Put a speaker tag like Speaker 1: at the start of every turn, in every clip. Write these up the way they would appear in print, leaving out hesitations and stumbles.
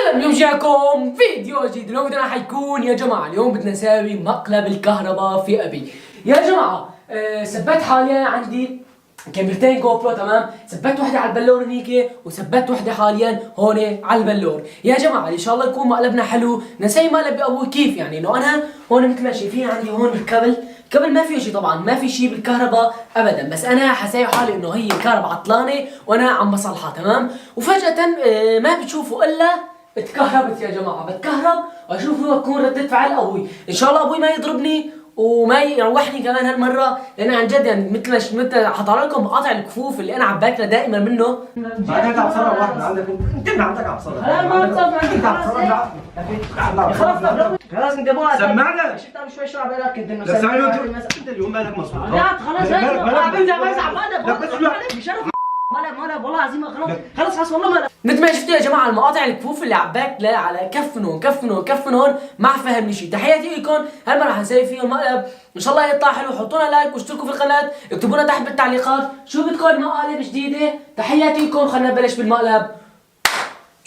Speaker 1: اهلا بيوم فيديو جديد. اليوم بدنا حيكون يا جماعه، اليوم بدنا نساوي مقلب الكهرباء في ابي. يا جماعه ثبت حاليا عندي كاميرتين جو برو، تمام. ثبت وحده على البلور هنيك وثبت وحده حاليا هون على البلور. يا جماعه ان شاء الله يكون مقلبنا حلو. نسوي مقلب بابوي كيف يعني، انه انا هون مثل ما شايفين عندي هون الكبل ما في شيء، طبعا ما في شيء بالكهرباء ابدا، بس انا حساوي حالي انه هي الكهرباء عطلانه وانا عم بصلحها، تمام. وفجاه ما بتشوفوا الا اتكهربت يا جماعه. بتكهرب واشوف هو تكون ردة فعل ابوي. ان شاء الله ابوي ما يضربني وما يروحني كمان هالمره، لان عن جد يعني مثل حطر لكم مقاطع الكفوف اللي انا عم باكله دائما منه.
Speaker 2: بعدين انت عم تصرف واحد عندك، انت عندك عم تصرف.
Speaker 1: لا ما بتصرف عندي،
Speaker 2: خلاص انت ابوها سمعنا.
Speaker 1: شفت قبل شوي شو عم بلاك انت
Speaker 2: بس انت اليوم مالك مسؤول.
Speaker 1: لا خلاص مقلب والله العظيم. خلاص والله مقلب. مثل ما شفتوا يا جماعه المقاطع الكفوف اللي عم باكله على كفن هون ما فهمني شيء. تحياتي لكم، هالمره رح نسوي فيهم مقلب ان شاء الله يطلع حلو. حطوا لنا لايك واشتركوا في القناه، اكتبوا لنا تحت بالتعليقات شو بدكم مقالب جديده. تحياتي لكم، خلينا نبلش بالمقلب.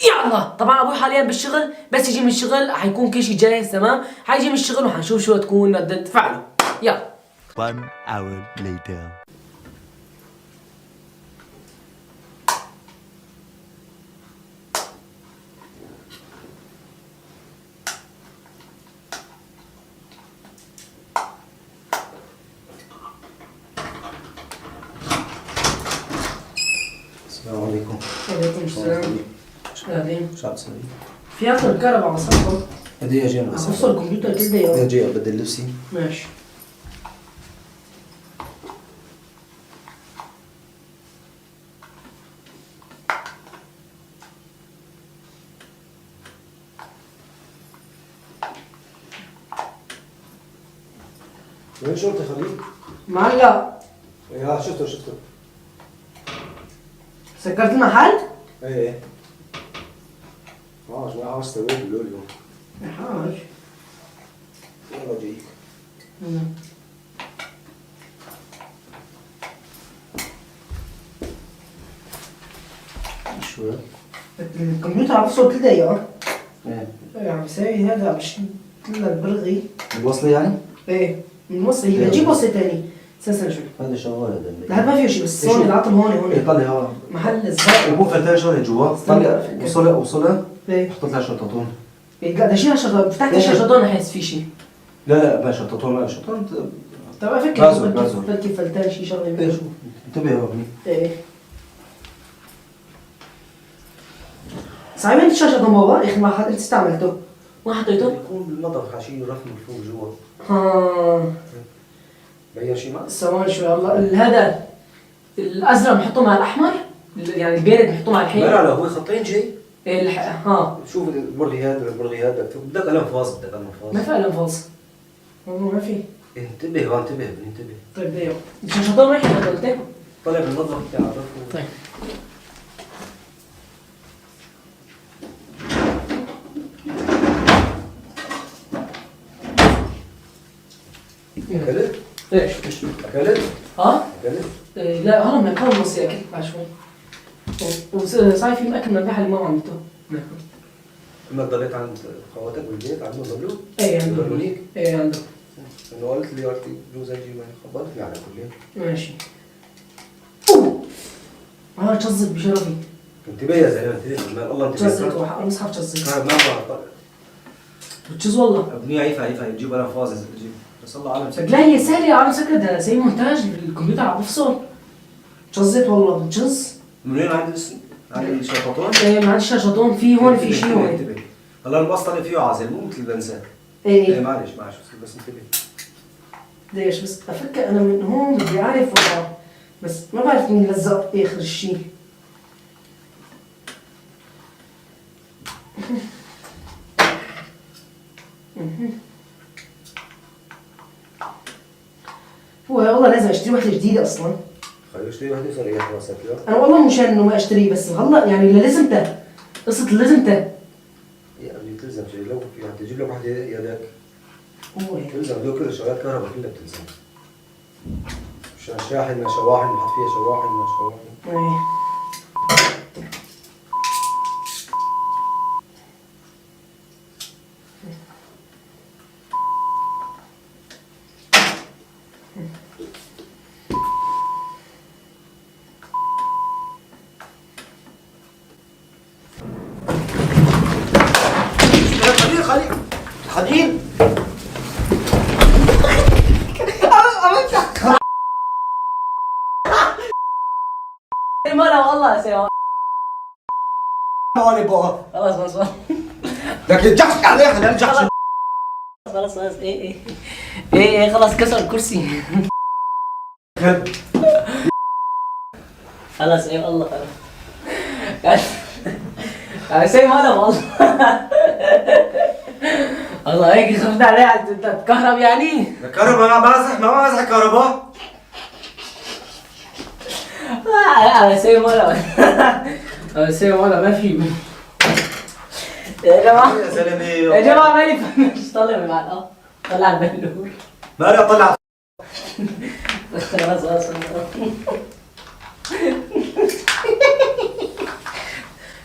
Speaker 1: يلا طبعا ابوي حاليا بالشغل، بس يجي من الشغل حيكون كل شيء جاهز تمام. حيجي من الشغل وحنشوف شو تكون ردة فعله. يلا
Speaker 3: 1 hour later.
Speaker 2: السلام عليكم.
Speaker 1: وعليكم السلام. شو قاعدين؟
Speaker 2: شو عم تسوي؟
Speaker 1: في اخر الكهرباء على صفكم.
Speaker 2: قد ايه جاي؟
Speaker 1: افصل الكمبيوتر كل دقيقة.
Speaker 2: جاي ابدل لبسي.
Speaker 1: ماشي.
Speaker 2: وين شرطي خليل؟
Speaker 1: معلق
Speaker 2: يا شفته
Speaker 1: سكرت المحل؟
Speaker 2: ايه شو عم تسوي اليوم؟
Speaker 1: يا حاج
Speaker 2: يلا جايك. شو
Speaker 1: الكمبيوتر عم بفصل كل دقيقة.
Speaker 2: ايه
Speaker 1: عم بساوي هذا، عم بشيل البرغي.
Speaker 2: الوصلة يعني؟
Speaker 1: ايه من وصل، هي بجيب وصل ثاني. استنى شوي.
Speaker 2: هذا شغال هذا.
Speaker 1: لا ما فيه شيء، بس هون العطل هون
Speaker 2: طلع هون
Speaker 1: محل الزبائن.
Speaker 2: مو فلتان شغله جوا. طلع وصلها
Speaker 1: ايه
Speaker 2: حطيت لها شططون.
Speaker 1: قاعد اشيلها شططون، فتحت الشططون احس في شيء.
Speaker 2: لا ما شططون، ما شططون.
Speaker 1: طيب افكر
Speaker 2: بازل
Speaker 1: فلكي فلتان شيء شغله
Speaker 2: ايه
Speaker 1: منه.
Speaker 2: شو انتبه هون.
Speaker 1: ايه صحيح انت شاشة بابا؟ يا اخي ما انت استعملته ما حطيته؟
Speaker 2: يكون بالمطبخ عشان يرف من فوق جوا.
Speaker 1: ها
Speaker 2: بين شيء ما؟
Speaker 1: ثواني شوي. والله هذا الازرق بنحطه مع الاحمر، يعني البارد بنحطه مع الحين.
Speaker 2: لا هو خطين جاي.
Speaker 1: ها
Speaker 2: شوف البرغي هذا بدك قلم فاصل.
Speaker 1: ما في قلم فاصل والله ما في.
Speaker 2: انتبه انتبه.
Speaker 1: طيب دقيقة الشاشة ما يحب قلت
Speaker 2: طلع بالمطبخ تعرف.
Speaker 1: طيب
Speaker 2: اكلت؟
Speaker 1: ايش؟
Speaker 2: اكلت؟
Speaker 1: ها؟
Speaker 2: اكلت؟
Speaker 1: لا هلا بناكل نص اكلت بعد شوي. وصاير في مأكل من اللي ما عملته ناكل.
Speaker 2: لما ضليت عند خواتك بالبيت عندهم ضلوا؟
Speaker 1: ايه عندهم.
Speaker 2: ضلونيك؟
Speaker 1: ايه عندهم.
Speaker 2: انه قالت لي جوزها يجي معي خبرتني على كل يوم.
Speaker 1: ماشي. انا تشزت بشرفي.
Speaker 2: انتبه يا زلمه انتبه، الله انتبه.
Speaker 1: تشزت المصحف تشزت.
Speaker 2: ما بعرف.
Speaker 1: بتشز والله.
Speaker 2: ابنيه عيفه تجيب قلم فاصل تجيب. بس الله اعلم.
Speaker 1: لا هي سهله، انا سكرتها زي مونتاج الكمبيوتر عم بفصل. تشزت والله بتشز.
Speaker 2: من وين عندي عندي الشططون؟
Speaker 1: ايه ما عندي شاشطون، في هون في شيء هون.
Speaker 2: انتبه. هلا المسطره فيه عازل مو مثل البنزين.
Speaker 1: ايه
Speaker 2: معلش بس انتبه.
Speaker 1: ليش بس افكر انا من هون بدي اعرف والله، بس ما بعرف مين لزق اخر الشيء. هو والله لازم اشتري وحده جديده اصلا.
Speaker 2: خليه اشتري وحده صار يريح راسك.
Speaker 1: انا والله مشان انه ما اشتريه، بس هلا يعني لازمته قصه لازمته.
Speaker 2: يعني تلزم شيء لو في حد تجيب لك وحده يدك.
Speaker 1: هو هيك
Speaker 2: تلزم لو كل الشغلات كهرباء كلها بتلزم. شاحن ما شواحن بنحط فيها شواحن ما شواحن.
Speaker 1: ايه خلاص يا
Speaker 2: مالي بقى
Speaker 1: خلاص
Speaker 2: لكن تجحش عليها لا تجحش
Speaker 1: خلاص ايه خلاص كسر الكرسي. خلاص ايه والله خلاص سيم هذا والله. الله هيك خفت عليه تتكهرب يعني.
Speaker 2: الكهرباء ما مازح كهرباء.
Speaker 1: سيم ولا ما في. يا جماعه
Speaker 2: يا زلمه
Speaker 1: يا جماعه مالي فهمش طلع معنا طلع البلور.
Speaker 2: مالي اطلع
Speaker 1: خلاص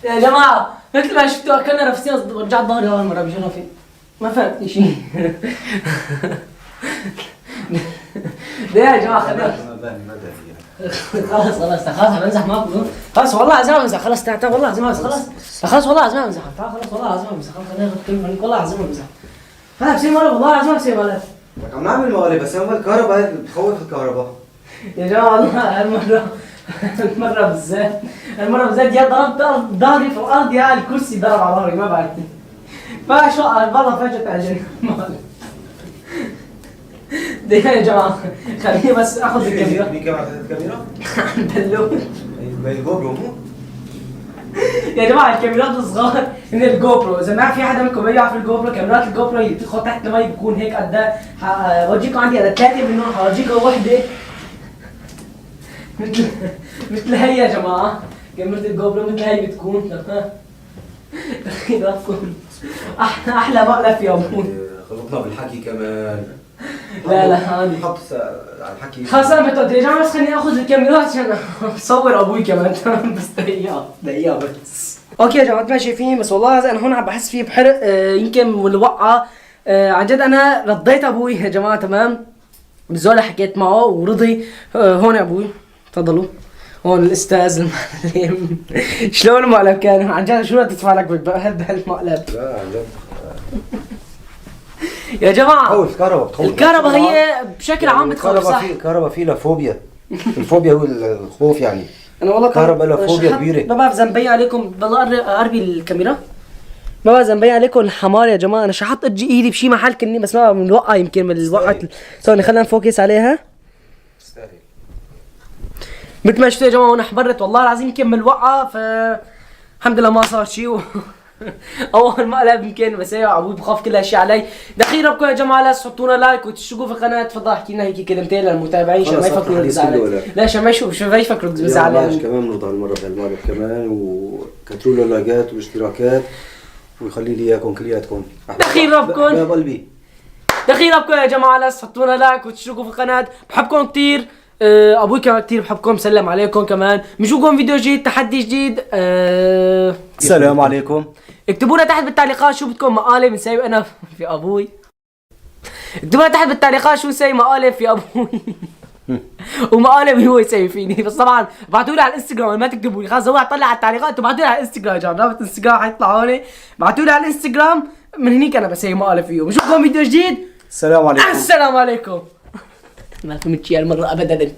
Speaker 1: يا جماعة مثل ما شفتوا كنا نفسي رجعت ظهري أول مرة بشرفي ما فهمتني شيء. ده يا جماعة خلينا خلاص بمزح معكم خلاص والله العظيم بمزح خلاص تعال والله العظيم خلاص والله العظيم بمزح تعال خلاص والله العظيم بمزح خلينا نختم والله العظيم بمزح هذا بسيم ولا والله العظيم بسيم ولا
Speaker 2: عم نعمل مقالب بس هم الكهرباء هيك بتخوف الكهرباء. يا
Speaker 1: جماعة والله المرة بالذات يا ضربت ظهري في الأرض يا الكرسي ضرب على ظهري ما بعرف. فشو والله فجأة عجلي. دقيقة يا جماعة خليني بس آخذ الكاميرا.
Speaker 2: مين كمان أخذت الكاميرا؟
Speaker 1: بلون.
Speaker 2: الجو برو مو؟
Speaker 1: يا جماعة الكاميرات الصغار من الجو برو، إذا ما في حدا منكم بيعرف الجو برو، كاميرات الجو برو اللي بتدخل تحت المي بكون هيك قد بورجيكم عندي أنا 3 منهم حورجيكم وحدة مثل هي يا جماعة، كاميرا الجو برو مثل هي بتكون تمام. أحلى مقلب يا أبوي.
Speaker 2: خلطنا بالحكي كمان.
Speaker 1: لا هذه
Speaker 2: حط على الحكي
Speaker 1: خلاص انا بتقعد يا جماعه بس خليني اخذ الكاميرات عشان اصور ابوي كمان تمام بس دقيقه بس. اوكي يا جماعه ما شايفين بس والله انا هون عم بحس فيه بحرق يمكن من الوقعه. عن جد انا رضيت ابوي يا جماعه تمام بزول حكيت معه ورضي. هون يا ابوي تفضلوا هون الاستاذ المعلم. شلون المقلب كان عن جد شو تدفع لك بهالمقلب؟
Speaker 2: لا عن جد
Speaker 1: يا جماعه
Speaker 2: الكهرباء
Speaker 1: هي بشكل عام بتخوف صح؟
Speaker 2: الكهرباء فيه فوبيا. الفوبيا هو الخوف يعني.
Speaker 1: انا والله
Speaker 2: الكهرباء لها فوبيا كبيره.
Speaker 1: ما بعرف اذا مبين عليكم بالله قربي الكاميرا. ما بعرف اذا مبين عليكم الحمار يا جماعه. انا شحطت ايدي بشي محل كني بس ما من الوقعه يمكن من الوقعه. ثواني خلينا نفوكس عليها.
Speaker 2: تستاهل.
Speaker 1: مثل ما شفتوا يا جماعه وانا حبرت والله العظيم يمكن من الوقعه الحمد لله ما صار شيء. اول مقلب يمكن بس هي ابوي بخاف كل هالشيء علي. دقيقه ربكم يا جماعه لا تحطونا لايك وتشتركوا في القناه. تفضل احكي لنا هيك كلمتين للمتابعين عشان ما يفكروا بزعل. لا عشان ما يشوفوا ما يفكروا بزعل
Speaker 2: يعني كمان نرضى المره بهالمقلب كمان وكتروا له لايكات واشتراكات ويخلي لي اياكم كلياتكم.
Speaker 1: دقيقه ربكم
Speaker 2: بقلبي
Speaker 1: دقيقه ربكم يا جماعه لا تحطونا لايك وتشتركوا في القناه. بحبكم كثير. ابوي كمان كثير بحبكم. سلم عليكم كمان. بنشوفكم فيديو جديد تحدي جديد.
Speaker 2: السلام عليكم.
Speaker 1: اكتبوا لنا تحت بالتعليقات شو بدكم مقالب نسوي انا في ابوي. اكتبوا لنا تحت بالتعليقات شو نسوي مقالب في ابوي ومقالب هو يسوي فيني. بس طبعا ابعتوا لي على الانستغرام ما تكتبوا لي خلص هو طلع على التعليقات. انتوا ابعتوا لي على الانستغرام يا جماعه رابط الانستغرام حيطلع هون. ابعتوا لي على الانستغرام من هنيك انا بسوي مقالب فيه. بنشوفكم فيديو جديد.
Speaker 2: السلام عليكم.
Speaker 1: السلام عليكم. ما فهمت شيء هالمره ابدا.